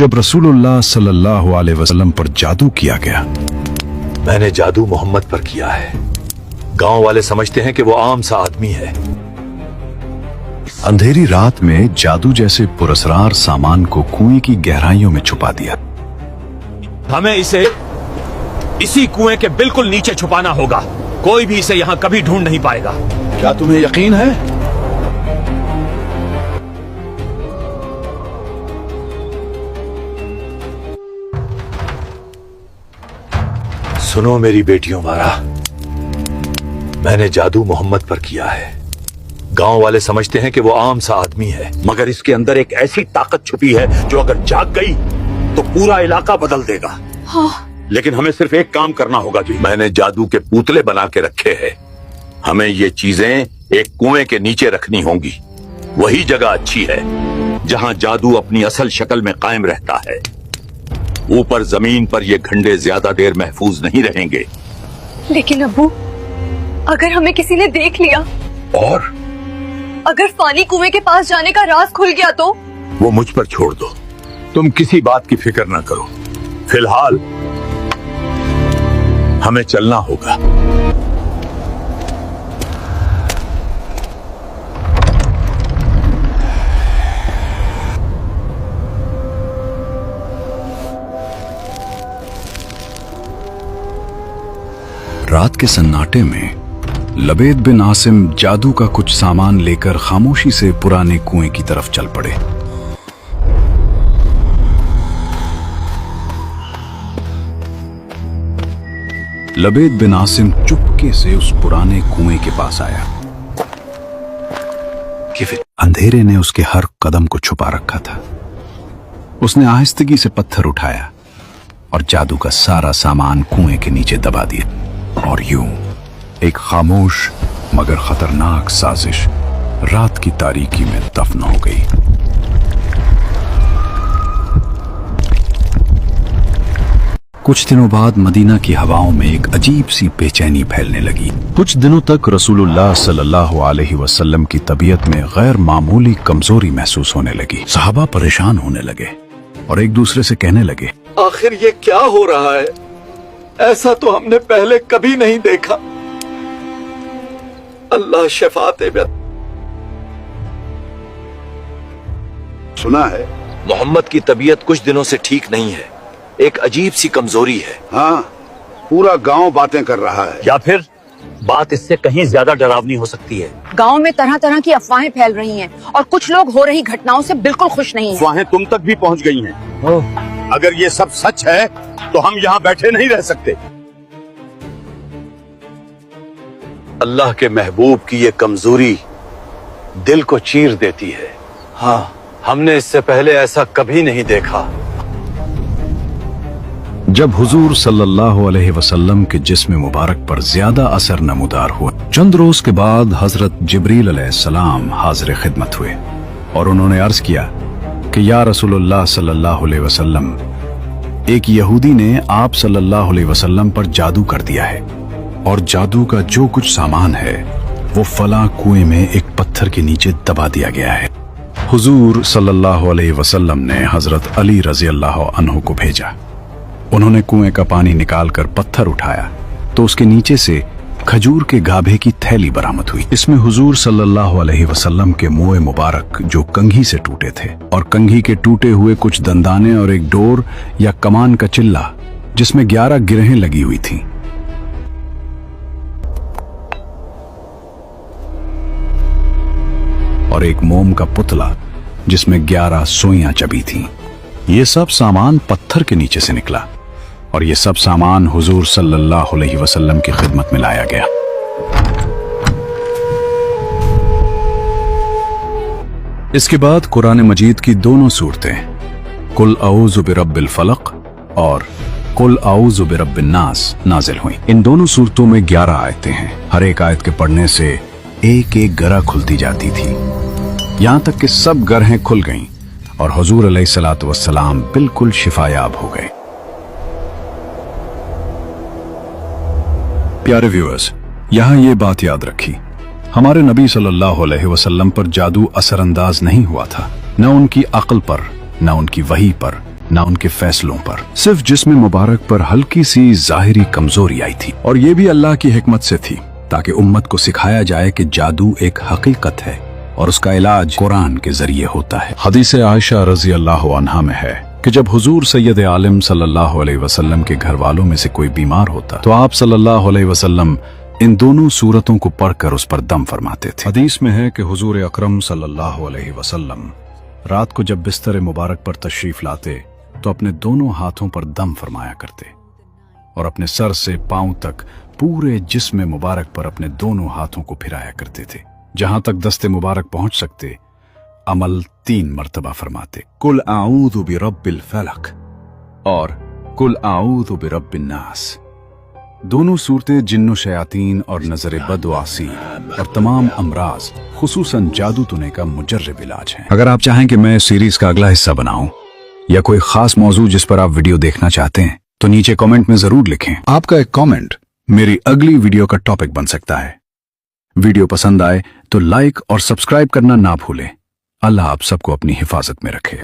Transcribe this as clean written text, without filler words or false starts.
जब रसूलुल्लाह सल्लल्लाहु अलैहि वसल्लम पर जादू किया गया। मैंने जादू मोहम्मद पर किया है। गांव वाले समझते हैं कि वो आम सा आदमी है। अंधेरी रात में जादू जैसे पुरस्कार सामान को कुएं की गहराइयों में छुपा दिया। हमें इसे इसी कुएं के बिल्कुल नीचे छुपाना होगा। कोई भी इसे यहाँ कभी ढूंढ नहीं पाएगा। क्या तुम्हें यकीन है? सुनो मेरी बेटियों मारा, मैंने जादू मोहम्मद पर किया है। गांव वाले समझते हैं कि वो आम सा आदमी है, मगर इसके अंदर एक ऐसी ताकत छुपी है जो अगर जाग गई तो पूरा इलाका बदल देगा। हाँ। लेकिन हमें सिर्फ एक काम करना होगा जी। मैंने जादू के पुतले बना के रखे हैं। हमें ये चीजें एक कुएं के नीचे रखनी होंगी। वही जगह अच्छी है जहां जादू अपनी असल शक्ल में कायम रहता है। ऊपर जमीन पर ये घंटे ज्यादा देर महफूज नहीं रहेंगे। लेकिन अब्बू, अगर हमें किसी ने देख लिया और अगर फानी कुएं के पास जाने का राज खुल गया तो? वो मुझ पर छोड़ दो। तुम किसी बात की फिक्र ना करो। फिलहाल हमें चलना होगा। रात के सन्नाटे में लबेद बिन आसिम जादू का कुछ सामान लेकर खामोशी से पुराने कुएं की तरफ चल पड़े। लबेद बिन आसिम चुपके से उस पुराने कुएं के पास आया कि अंधेरे ने उसके हर कदम को छुपा रखा था। उसने आहिस्तगी से पत्थर उठाया और जादू का सारा सामान कुएं के नीचे दबा दिया। और यूं एक खामोश मगर खतरनाक साजिश रात की तारीकी में दफन हो गई। कुछ दिनों बाद मदीना की हवाओं में एक अजीब सी बेचैनी फैलने लगी। कुछ दिनों तक रसूलुल्लाह सल्लल्लाहु अलैहि वसल्लम की तबीयत में गैर मामूली कमजोरी महसूस होने लगी। सहाबा परेशान होने लगे और एक दूसरे से कहने लगे, आखिर ये क्या हो रहा है? ऐसा तो हमने पहले कभी नहीं देखा। अल्लाह शफा दे। सुना है मोहम्मद की तबीयत कुछ दिनों से ठीक नहीं है। एक अजीब सी कमजोरी है। हाँ, पूरा गांव बातें कर रहा है। या फिर बात इससे कहीं ज्यादा डरावनी हो सकती है। गांव में तरह तरह की अफवाहें फैल रही हैं और कुछ लोग हो रही घटनाओं से बिल्कुल खुश नहीं हैं। अफवाहें तुम तक भी पहुंच गई हैं। अगर ये सब सच है तो हम यहाँ बैठे नहीं रह सकते। अल्लाह के महबूब की ये कमजोरी दिल को चीर देती है। हाँ, हमने इससे पहले ऐसा कभी नहीं देखा। जब हुजूर सल्लल्लाहु अलैहि वसल्लम के जिस्म मुबारक पर ज्यादा असर नमूदार हुआ, चंद रोज के बाद हजरत जिब्रील अलैहिस्सलाम हाजिर खिदमत हुए और उन्होंने अर्ज किया कि या रसूलुल्लाह सल्लल्लाहु अलैहि वसल्लम, एक यहूदी ने आप सल्लल्लाहु अलैहि वसल्लम पर जादू कर दिया है और जादू का जो कुछ सामान है वो फला कुएं में एक पत्थर के नीचे दबा दिया गया है। हुजूर सल्लल्लाहु अलैहि वसल्लम ने हजरत अली रजी अल्लाह अन्हु को भेजा। उन्होंने कुएं का पानी निकालकर पत्थर उठाया तो उसके नीचे से खजूर के गाभे की थैली बरामद हुई। इसमें हुजूर सल्लल्लाहु अलैहि वसल्लम के मुंह मुबारक जो कंघी से टूटे थे और कंघी के टूटे हुए कुछ दंदाने और एक डोर या कमान का चिल्ला जिसमें 11 गिरहें लगी हुई थीं। और एक मोम का पुतला जिसमें 11 सुइयां चबी थीं। ये सब सामान पत्थर के नीचे से निकला और ये सब सामान हुजूर सल्लल्लाहु अलैहि वसल्लम की खिदमत में लाया गया। इसके बाद कुरान मजीद की दोनों सूरतें कुल औज़ु बिरब्बिल फलक और कुल औज़ु बिरब्बिन नास नाजिल हुई। इन दोनों सूरतों में 11 आयतें हैं। हर एक आयत के पढ़ने से एक एक गरा खुलती जाती थी, यहां तक कि सब गरहें खुल गईं और हुजूर अलैहिस्सलातु वस्सलाम बिल्कुल शिफायाब हो गए। प्यारे व्यूअर्स, यहाँ ये बात याद रखी, हमारे नबी सल्लल्लाहु अलैहि वसल्लम पर जादू असरअंदाज नहीं हुआ था, न उनकी अक्ल पर, न उनकी वही पर, ना उनके फैसलों पर। सिर्फ जिस्म मुबारक पर हल्की सी जाहिरी कमजोरी आई थी, और ये भी अल्लाह की हिकमत से थी, ताकि उम्मत को सिखाया जाए कि जादू एक हकीकत है और उसका इलाज कुरान के जरिए होता है। हदीस आयशा रजी अल्लाह अन्हा में है कि जब हुजूर सैयद आलम सल्लल्लाहु अलैहि वसल्लम के घर वालों में से कोई बीमार होता तो आप सल्लल्लाहु अलैहि वसल्लम इन दोनों सूरतों को पढ़कर उस पर दम फरमाते थे। हदीस में है कि हुजूर अकरम सल्लल्लाहु अलैहि वसल्लम रात को जब बिस्तर मुबारक पर तशरीफ लाते तो अपने दोनों हाथों पर दम फरमाया करते और अपने सर से पांव तक पूरे जिस्म मुबारक पर अपने दोनों हाथों को फिराया करते थे। जहां तक दस्ते मुबारक पहुंच सकते अमल 3 मर्तबा फरमाते, कुल आऊज़ु बिरब्बिल फलक और कुल आऊज़ु बिरब्बिन नास। दोनों सूरतें जिन्नो शयातीन और नजर बदवासी और तमाम अमराज खुसूसन जादू टोने का मुजर्रब इलाज है। अगर आप चाहें कि मैं सीरीज का अगला हिस्सा बनाऊं या कोई खास मौजू जिस पर आप वीडियो देखना चाहते हैं तो नीचे कमेंट में जरूर लिखें। आपका एक कमेंट मेरी अगली वीडियो का टॉपिक बन सकता है। वीडियो पसंद आए तो लाइक और सब्सक्राइब करना ना भूलें। अल्लाह आप सबको अपनी हिफाजत में रखे।